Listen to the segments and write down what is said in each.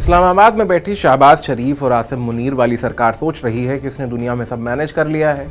इस्लामाबाद में बैठी शहबाज शरीफ और आसिम मुनीर वाली सरकार सोच रही है कि इसने दुनिया में सब मैनेज कर लिया है,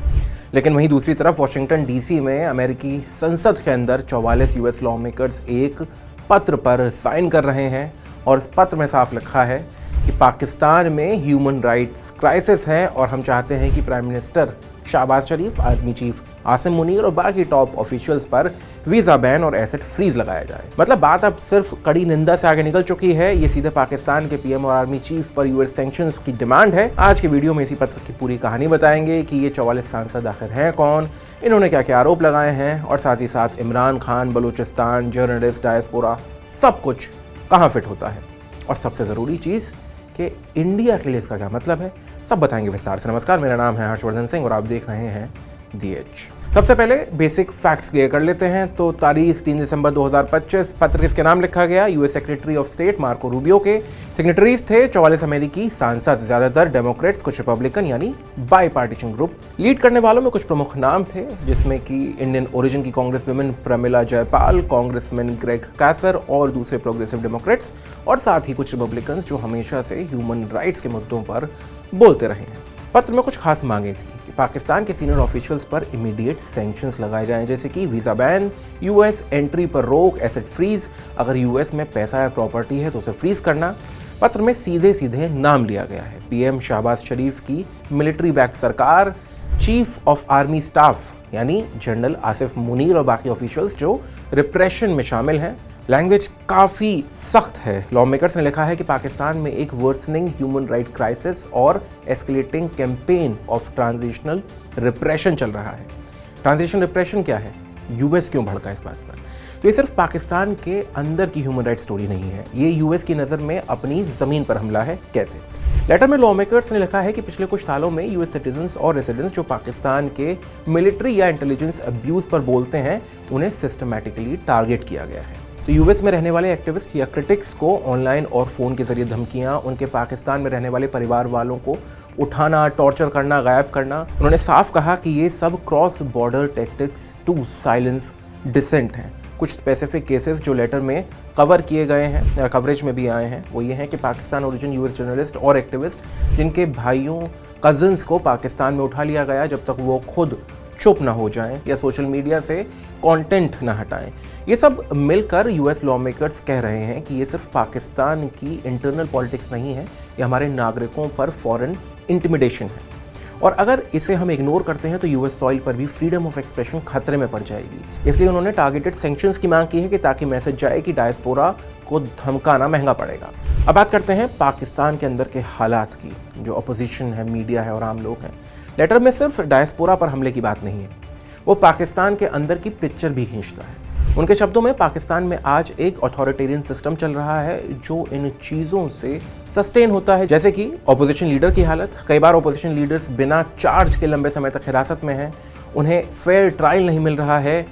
लेकिन वहीं दूसरी तरफ वाशिंगटन डीसी में अमेरिकी संसद के अंदर 44 यूएस लॉ मेकर्स एक पत्र पर साइन कर रहे हैं और इस पत्र में साफ लिखा है कि पाकिस्तान में ह्यूमन राइट्स क्राइसिस है और हम चाहते हैं कि प्राइम मिनिस्टर शहबाज शरीफ, आर्मी चीफ आसिम मुनीर और बाकी टॉप ऑफिशियल्स पर वीज़ा बैन और एसेट फ्रीज लगाया जाए। मतलब बात अब सिर्फ कड़ी निंदा से आगे निकल चुकी है। ये सीधे पाकिस्तान के पीएम और आर्मी चीफ पर यूएस सैंक्शंस की डिमांड है। आज के वीडियो में इसी पत्र की पूरी कहानी बताएंगे कि ये 44 सांसद आखिर हैं कौन, इन्होंने क्या क्या आरोप लगाए हैं और साथ ही साथ इमरान खान, बलूचिस्तान, जर्नलिस्ट, डायस्पोरा, सब कुछ कहाँ फिट होता है और सबसे ज़रूरी चीज़ कि इंडिया के लिए इसका क्या मतलब है, सब बताएंगे विस्तार से। नमस्कार, मेरा नाम है हर्षवर्धन सिंह और आप देख रहे हैं दी एज। सबसे पहले बेसिक फैक्ट्स क्लियर कर लेते हैं। तो तारीख 3 दिसंबर 2025, पत्र किसके नाम लिखा गया? US secretary of state Marco Rubio के। सिग्नेटरीज थे 44 अमेरिकी सांसद, ज्यादातर डेमोक्रेट्स, कुछ रिपब्लिकन, यानी बाई पार्टीशन ग्रुप। लीड करने वालों में कुछ प्रमुख नाम थे, जिसमें कि इंडियन ओरिजिन की congresswoman Pramila Jayapal, congressman Greg Casar और दूसरे प्रोग्रेसिव डेमोक्रेट्स, और साथ ही कुछ रिपब्लिकन जो हमेशा से ह्यूमन राइट्स के मुद्दों पर बोलते रहे हैं। पत्र में कुछ खास मांगे थी कि पाकिस्तान के सीनियर ऑफिशियल्स पर इमीडिएट सैंक्शंस लगाए जाएं, जैसे कि वीज़ा बैन, यूएस एंट्री पर रोक, एसेट फ्रीज, अगर यूएस में पैसा या प्रॉपर्टी है तो उसे फ्रीज करना। पत्र में सीधे सीधे नाम लिया गया है पीएम शहबाज शरीफ की मिलिट्री बैक्ड सरकार, चीफ ऑफ आर्मी स्टाफ यानी जनरल आसिफ मुनीर और बाकी ऑफिशियल्स जो रिप्रेशन में शामिल हैं। लैंग्वेज काफ़ी सख्त है। लॉ मेकर्स ने लिखा है कि पाकिस्तान में एक वर्सनिंग ह्यूमन राइट क्राइसिस और escalating campaign of transitional repression चल रहा है। ट्रांजिशन रिप्रेशन क्या है? यूएस क्यों भड़का इस बात पर? तो ये सिर्फ पाकिस्तान के अंदर की ह्यूमन राइट स्टोरी नहीं है, ये यूएस की नज़र में अपनी ज़मीन पर हमला है। कैसे? लेटर में लॉ मेकर्स ने लिखा है कि पिछले कुछ सालों में यूएस सिटीजन्स और रेसिडेंट्स जो पाकिस्तान के मिलिट्री या इंटेलिजेंस अब्यूज़ पर बोलते हैं, उन्हें सिस्टमैटिकली टारगेट किया गया है। तो यूएस में रहने वाले एक्टिविस्ट या क्रिटिक्स को ऑनलाइन और फ़ोन के जरिए धमकियां, उनके पाकिस्तान में रहने वाले परिवार वालों को उठाना, टॉर्चर करना, गायब करना। उन्होंने साफ कहा कि ये सब cross border tactics to silence dissent हैं। कुछ स्पेसिफिक केसेस जो लेटर में कवर किए गए हैं या कवरेज में भी आए हैं, वो ये हैं कि पाकिस्तान ओरिजिन यूएस जर्नलिस्ट और एक्टिविस्ट जिनके भाइयों, कज़न्स को पाकिस्तान में उठा लिया गया जब तक वो खुद चुप ना हो जाएं या सोशल मीडिया से कंटेंट ना हटाएं। ये सब मिलकर यूएस लॉ मेकर्स कह रहे हैं कि ये सिर्फ पाकिस्तान की इंटरनल पॉलिटिक्स नहीं है, ये हमारे नागरिकों पर फॉरेन इंटिमिडेशन है और अगर इसे हम इग्नोर करते हैं तो यूएस सॉइल पर भी फ्रीडम ऑफ एक्सप्रेशन खतरे में पड़ जाएगी। इसलिए उन्होंने टारगेटेड सैंक्शंस की मांग की है कि ताकि मैसेज जाए कि डायस्पोरा को धमकाना महंगा पड़ेगा। अब बात करते हैं पाकिस्तान के अंदर के हालात की, जो अपोजिशन है, मीडिया है और आम लोग हैं। लेटर में सिर्फ डायस्पोरा पर हमले की बात नहीं है, वो पाकिस्तान के अंदर की पिक्चर भी खींचता है। उनके शब्दों में पाकिस्तान में आज एक अथॉरिटेरियन सिस्टम चल रहा है जो इन चीज़ों से सस्टेन होता है, जैसे कि ऑपोजिशन लीडर की हालत। कई बार ऑपोजिशन लीडर्स बिना चार्ज के लंबे समय तक हिरासत में हैं, उन्हें फेयर ट्रायल नहीं मिल रहा है।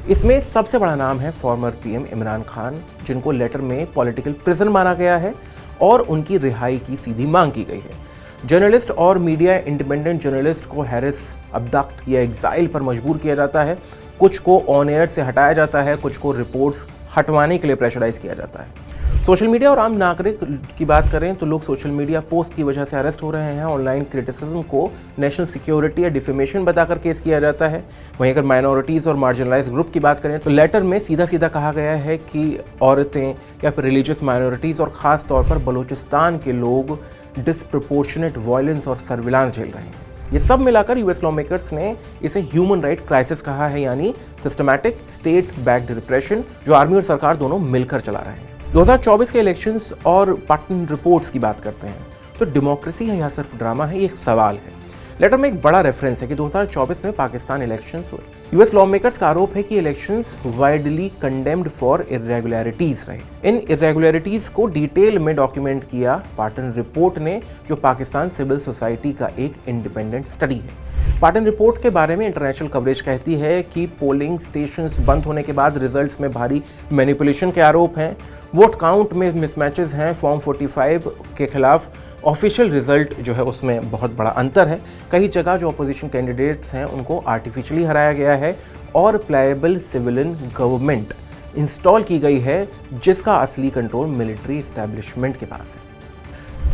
इसमें सबसे बड़ा नाम है फॉर्मर पीएम इमरान खान, जिनको लेटर में पॉलिटिकल प्रिजन माना गया है और उनकी रिहाई की सीधी मांग की गई है। जर्नलिस्ट और मीडिया इंडिपेंडेंट जर्नलिस्ट को हैरिस, अब्डक्ट या एग्जाइल पर मजबूर किया जाता है, कुछ को ऑन एयर से हटाया जाता है, कुछ को रिपोर्ट्स हटवाने के लिए प्रेशराइज किया जाता है। सोशल मीडिया और आम नागरिक की बात करें तो लोग सोशल मीडिया पोस्ट की वजह से अरेस्ट हो रहे हैं। ऑनलाइन क्रिटिसिज्म को नेशनल सिक्योरिटी या डिफेमेशन बताकर केस किया जाता है। वहीं अगर माइनॉरिटीज़ और मार्जिनलाइज्ड ग्रुप की बात करें तो लेटर में सीधा सीधा कहा गया है कि औरतें या फिर रिलीजियस माइनॉरिटीज़ और ख़ास तौर पर बलूचिस्तान के लोग डिस्प्रपोर्शनेट वायलेंस और सर्विलांस झेल रहे हैं। ये सब मिलाकर यूएस लॉ मेकर्स ने इसे ह्यूमन राइट क्राइसिस कहा है, यानी सिस्टमैटिक स्टेट बैक्ड रिप्रेशन जो आर्मी और सरकार दोनों मिलकर चला रहे हैं। 2024 के इलेक्शंस और पाटन रिपोर्ट्स की बात करते हैं तो डेमोक्रेसी है या सिर्फ ड्रामा है, ये एक सवाल है। लेटर में एक बड़ा रेफरेंस है कि 2024 में पाकिस्तान इलेक्शंस हुए। यूएस लॉ मेकर्स का आरोप है कि elections widely condemned for irregularities रहे। इन इरेगुलरिटीज को डिटेल में डॉक्यूमेंट किया पाटन रिपोर्ट ने, जो पाकिस्तान सिविल सोसाइटी का एक इंडिपेंडेंट स्टडी है। पाटन रिपोर्ट के बारे में इंटरनेशनल कवरेज कहती है कि पोलिंग स्टेशंस बंद होने के बाद रिजल्ट्स में भारी मैनिपुलेशन के आरोप हैं, वोट काउंट में मिसमैचेस हैं, फॉर्म 45 के खिलाफ ऑफिशियल रिजल्ट जो है उसमें बहुत बड़ा अंतर है। कई जगह जो अपोजिशन कैंडिडेट्स हैं उनको आर्टिफिशियली हराया गया है और प्लेएबल सिविलियन गवर्नमेंट इंस्टॉल की गई है जिसका असली कंट्रोल मिलिट्री एस्टैब्लिशमेंट के पास है।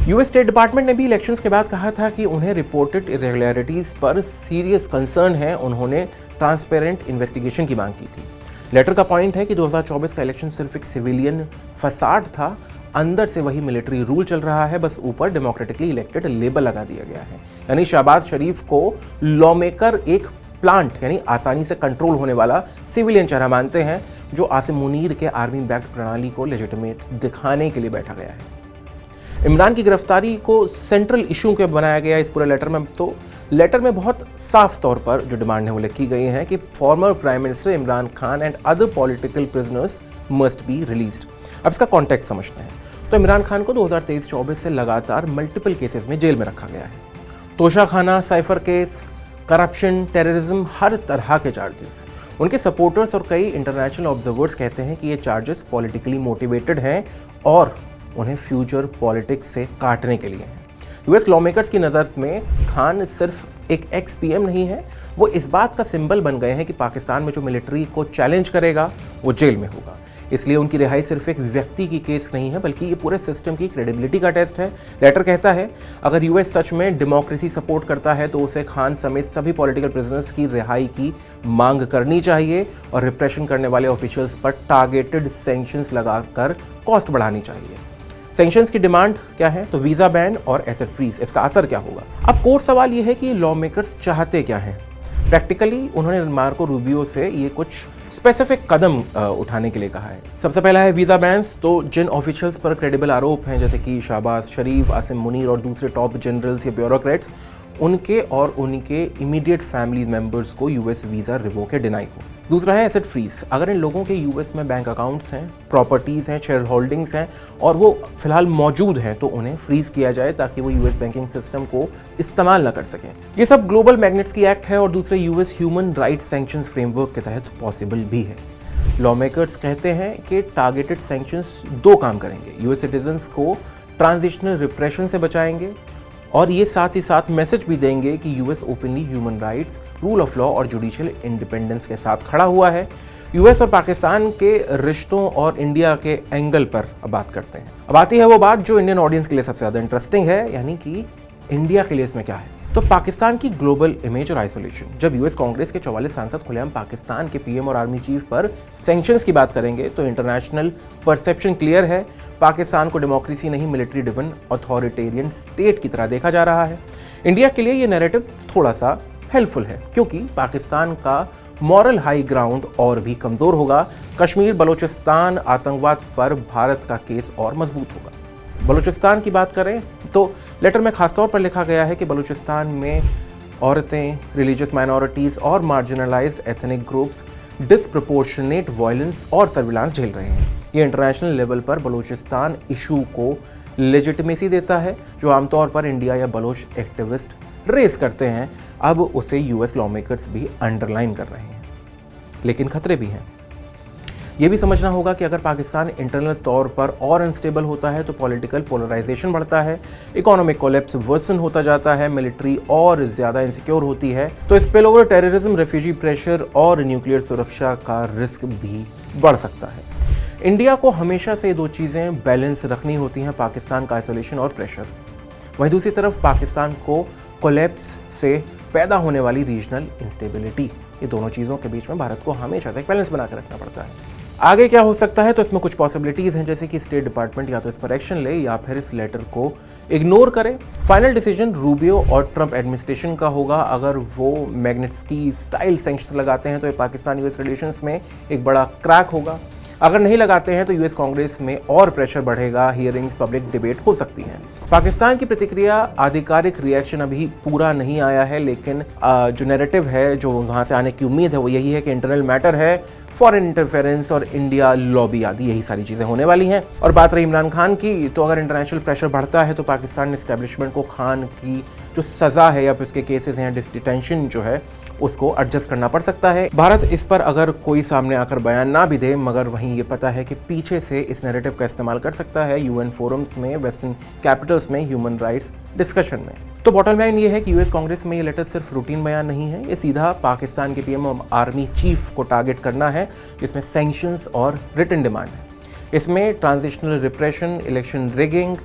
यूएस स्टेट डिपार्टमेंट ने भी इलेक्शंस के बाद कहा था कि उन्हें रिपोर्टेड इरेगुलरिटीज पर सीरियस कंसर्न है। उन्होंने ट्रांसपेरेंट इन्वेस्टिगेशन की मांग की थी। लेटर का पॉइंट है कि 2024 का इलेक्शन सिर्फ एक सिविलियन फसाड था, अंदर से वही मिलिट्री रूल चल रहा है, बस ऊपर डेमोक्रेटिकली इलेक्टेड लेबल लगा दिया गया है। यानी शहबाज शरीफ को लॉ मेकर एक प्लांट यानी आसानी से कंट्रोल होने वाला सिविलियन चेहरा मानते हैं, जो आसिम मुनीर के आर्मी बैक्ड प्रणाली को लेजिटिमेट दिखाने के लिए बैठा गया है। इमरान की गिरफ्तारी को सेंट्रल इशू के बनाया गया इस पूरे लेटर में। तो लेटर में बहुत साफ तौर पर जो डिमांड है वो लिखी गई है कि former prime minister Imran Khan and other political prisoners must be released. अब इसका कॉन्टेक्स्ट समझते हैं। तो इमरान खान को 2023-24 से लगातार मल्टीपल केसेस में जेल में रखा गया है। Toshakhana, cipher case, corruption, terrorism, हर तरह के चार्जेस। उनके सपोर्टर्स और कई इंटरनेशनल ऑब्जर्वर्स कहते हैं कि ये चार्जेस पॉलिटिकली मोटिवेटेड हैं और उन्हें फ्यूचर पॉलिटिक्स से काटने के लिए हैं। यूएस लॉमेकर्स की नज़र में खान सिर्फ एक एक्स पीएम नहीं है, वो इस बात का सिंबल बन गए हैं कि पाकिस्तान में जो मिलिट्री को चैलेंज करेगा वो जेल में होगा। इसलिए उनकी रिहाई सिर्फ एक व्यक्ति की केस नहीं है, बल्कि ये पूरे सिस्टम की क्रेडिबिलिटी का टेस्ट है। लेटर कहता है अगर यूएस सच में डेमोक्रेसी सपोर्ट करता है तो उसे खान समेत सभी पॉलिटिकल प्रिजनर्स की रिहाई की मांग करनी चाहिए और रिप्रेशन करने वाले ऑफिशियल्स पर टारगेटेड सैंक्शंस लगाकर कॉस्ट बढ़ानी चाहिए। सैंक्शंस की डिमांड क्या है? तो वीजा बैन और एसेट फ्रीज, इसका असर क्या होगा? अब कोर्ट सवाल ये है कि लॉ मेकर्स चाहते क्या हैं। प्रैक्टिकली उन्होंने मार्को रूबियो से ये कुछ स्पेसिफिक कदम उठाने के लिए कहा है। सबसे पहला है वीजा बैन्स। तो जिन ऑफिशियल्स पर क्रेडिबल आरोप हैं जैसे कि शहबाज शरीफ, आसिम मुनीर और दूसरे टॉप जनरल्स या ब्यूरोक्रेट्स, उनके और उनके इमीडिएट फैमिली मेंबर्स को यूएस वीजा रिवोक या डिनाई हो। दूसरा है एसेट फ्रीज। अगर इन लोगों के यूएस में बैंक अकाउंट्स हैं, प्रॉपर्टीज हैं, शेयर होल्डिंग्स हैं और वो फिलहाल मौजूद हैं तो उन्हें फ्रीज किया जाए ताकि वो यूएस बैंकिंग सिस्टम को इस्तेमाल न कर सकें। ये सब ग्लोबल मैग्नेट्स की एक्ट है और दूसरे US human rights sanctions framework के तहत पॉसिबल भी है। लॉ मेकर्स कहते हैं कि टारगेटेड सैंक्शंस दो काम करेंगे। यूएस सिटीजन्स को ट्रांजिशनल रिप्रेशन से बचाएंगे और ये साथ ही साथ मैसेज भी देंगे कि US openly human rights, rule of law और जुडिशियल इंडिपेंडेंस के साथ खड़ा हुआ है। यूएस और पाकिस्तान के रिश्तों और इंडिया के एंगल पर अब बात करते हैं। अब आती है वो बात जो इंडियन ऑडियंस के लिए सबसे ज़्यादा इंटरेस्टिंग है, यानी कि इंडिया के लिए इसमें क्या है। तो पाकिस्तान की ग्लोबल इमेज और आइसोलेशन। जब यूएस कांग्रेस के 44 सांसद खुलेआम पाकिस्तान के पीएम और आर्मी चीफ पर सैंक्शंस की बात करेंगे तो इंटरनेशनल परसेप्शन क्लियर है। पाकिस्तान को डेमोक्रेसी नहीं, मिलिट्री ड्रिवन अथॉरिटेरियन स्टेट की तरह देखा जा रहा है। इंडिया के लिए ये नैरेटिव थोड़ा सा हेल्पफुल है क्योंकि पाकिस्तान का मॉरल हाई ग्राउंड और भी कमजोर होगा। कश्मीर, बलूचिस्तान, आतंकवाद पर भारत का केस और मजबूत होगा। बलूचिस्तान की बात करें तो लेटर में खासतौर पर लिखा गया है कि बलूचिस्तान में औरतें, रिलीजियस माइनॉरिटीज़ और marginalised ethnic groups disproportionate violence और सर्विलांस झेल रहे हैं। ये इंटरनेशनल लेवल पर बलूचिस्तान इशू को लेजिटिमेसी देता है जो आमतौर पर इंडिया या बलोच एक्टिविस्ट रेस करते हैं। अब उसे यूएस लॉ मेकर्स भी अंडरलाइन कर रहे हैं, लेकिन खतरे भी हैं। ये भी समझना होगा कि अगर पाकिस्तान इंटरनल तौर पर और अनस्टेबल होता है तो पॉलिटिकल पोलराइजेशन बढ़ता है, इकोनॉमिक कोलैप्स वर्सन होता जाता है, मिलिट्री और ज़्यादा इनसिक्योर होती है, तो spill over terrorism, refugee pressure और न्यूक्लियर सुरक्षा का रिस्क भी बढ़ सकता है। इंडिया को हमेशा से दो चीज़ें बैलेंस रखनी होती हैं, पाकिस्तान का आइसोलेशन और प्रेशर। वहीं दूसरी तरफ पाकिस्तान को कोलैप्स से पैदा होने वाली रीजनल इंस्टेबिलिटी। ये दोनों चीज़ों के बीच में भारत को हमेशा से एक बैलेंस बना के रखना पड़ता है। आगे क्या हो सकता है, तो इसमें कुछ पॉसिबिलिटीज़ हैं जैसे कि स्टेट डिपार्टमेंट या तो इस पर एक्शन ले या फिर इस लेटर को इग्नोर करे। फाइनल डिसीजन रूबियो और ट्रंप एडमिनिस्ट्रेशन का होगा। अगर वो मैग्निट्स्की स्टाइल सैंक्शंस लगाते हैं तो ये पाकिस्तान यूएस रिलेशंस में एक बड़ा क्रैक होगा। अगर नहीं लगाते हैं तो यूएस कांग्रेस में और प्रेशर बढ़ेगा, हियरिंग्स, पब्लिक डिबेट हो सकती हैं। पाकिस्तान की प्रतिक्रिया, आधिकारिक रिएक्शन अभी पूरा नहीं आया है, लेकिन जो नैरेटिव है, जो वहाँ से आने की उम्मीद है वो यही है कि इंटरनल मैटर है, फॉरेन इंटरफेरेंस और इंडिया लॉबी आदि यही सारी चीज़ें होने वाली हैं। और बात रही इमरान खान की, तो अगर इंटरनेशनल प्रेशर बढ़ता है तो पाकिस्तान एस्टेब्लिशमेंट को खान की जो सज़ा है या फिर उसके केसेस हैं, डिटेंशन जो है, उसको एडजस्ट करना पड़ सकता है। भारत इस पर अगर कोई सामने आकर बयान ना भी दे, मगर वहीं ये पता है कि पीछे से इस नैरेटिव का इस्तेमाल कर सकता है यूएन फोरम्स में, वेस्टर्न कैपिटल्स में, ह्यूमन राइट्स डिस्कशन में। तो बॉटम लाइन ये है कि यूएस कांग्रेस में ये लेटर सिर्फ रूटीन बयान नहीं है, ये सीधा पाकिस्तान के पीएम और आर्मी चीफ को टारगेट करना है, जिसमें सैंक्शंस और रिटन डिमांड है। इसमें transitional repression, election rigging,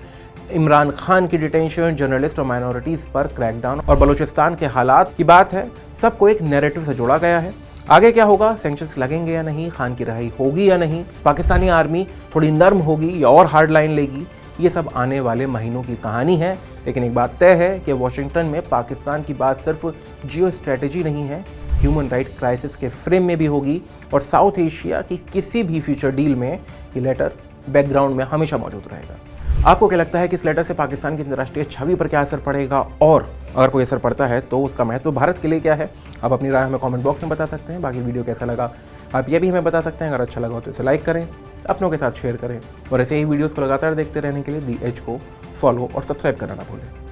Imran Khan की डिटेंशन, जर्नलिस्ट और माइनॉरिटीज पर क्रैकडाउन और बलूचिस्तान के हालात की बात है, सबको एक नैरेटिव से जोड़ा गया है। आगे क्या होगा, सैंक्शंस लगेंगे या नहीं, खान की रिहाई होगी या नहीं, पाकिस्तानी आर्मी थोड़ी नर्म होगी या और हार्ड लाइन लेगी, ये सब आने वाले महीनों की कहानी है। लेकिन एक बात तय है कि वॉशिंगटन में पाकिस्तान की बात सिर्फ जियो स्ट्रेटेजी नहीं है, ह्यूमन राइट क्राइसिस के फ्रेम में भी होगी और साउथ एशिया की किसी भी फ्यूचर डील में ये लेटर बैकग्राउंड में हमेशा मौजूद रहेगा। आपको क्या लगता है कि इस लेटर से पाकिस्तान की अंतर्राष्ट्रीय छवि पर क्या असर पड़ेगा, और अगर कोई असर पड़ता है तो उसका महत्व भारत के लिए क्या है? आप अपनी राय हमें कमेंट बॉक्स में बता सकते हैं। बाकी वीडियो कैसा लगा आप ये भी हमें बता सकते हैं। अगर अच्छा लगा हो तो इसे लाइक करें, अपनों के साथ शेयर करें और ऐसे ही वीडियोज़ को लगातार देखते रहने के लिए दी एज को फॉलो और सब्सक्राइब करना ना भूलें।